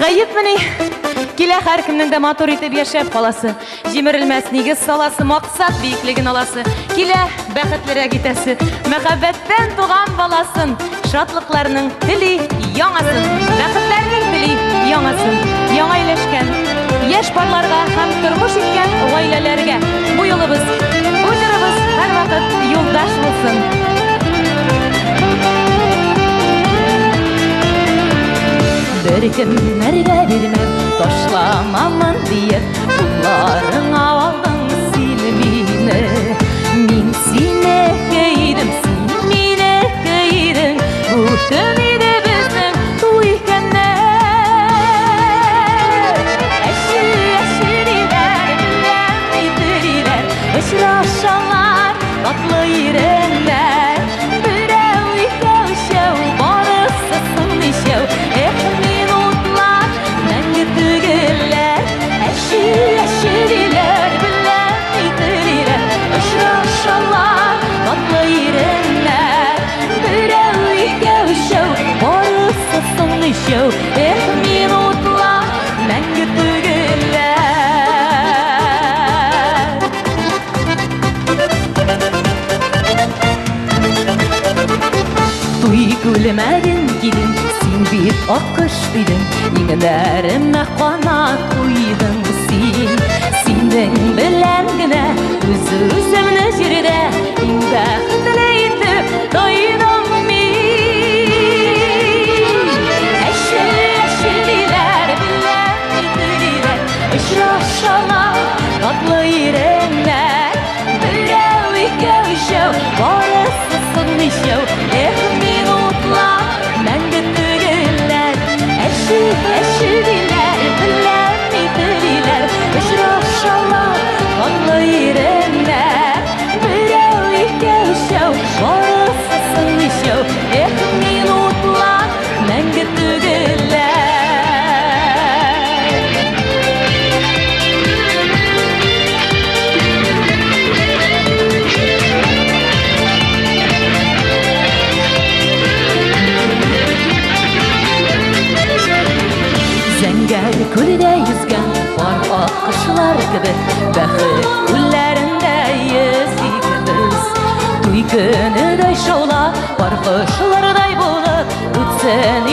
Гаепмени? Килә һәркемнең дә матур итеп яшәп каласы, җимерелмәс нигез саласы, максат биеклеген аласы, килә бәхетлерәк итәсе, мәхәббәттән туган баласын, шатлыкларның тели яңасын, бәхетләрнең тели яңасын, яңайлашкан яшь парларга һәм тормыш иткән гаиләләргә бу юлыбыз, бу җырыбыз һәрвакыт юлдаш булсын. Bir kimlərgə bilməm, taşlamamın deyib, Qullarına aldın sil mini. Min sinə qeydim, sin minə qeydim, Bu tümidi bizdən tuykənlər. Əşir-əşirilər, biləm-idirilər, Işraşalar, tatlı irənlər, Birəv ikəv-şəv, barısısın işəv, Əşir-əşirilər, biləm-idirilər, Işraşalar, tatlı irənlər, Birəv ikəv-şəv, barısısın işəv, minutlar, məngə tügülər. Туй күлмәдин килин, син бит аккош идең, Иңнәремә канат куйдың син. Синең белән генә үз-үземне җирдә иң бәхетле итеп тойдым мин. Әшир-әшириләр, беләм-иdirиләр, Очрашалар, татлы иреннәр, Берәү икәү-өчәү, барысысын ишәү, минутлар, мәңге түгелләр. Әшир-әшириләр, беләм-иdirиләр, Очрашалар, татлы иреннәр, Берәү икәү-өчәү, барысысын ишәү, минутлар, мәңге түгелләр. Зәңгәр күлдә йөзгән бар аккошлар кебек, бәхет күлләрендә йөзигез. Туй көнедәй шаулап, бар кошлардай булып үтсен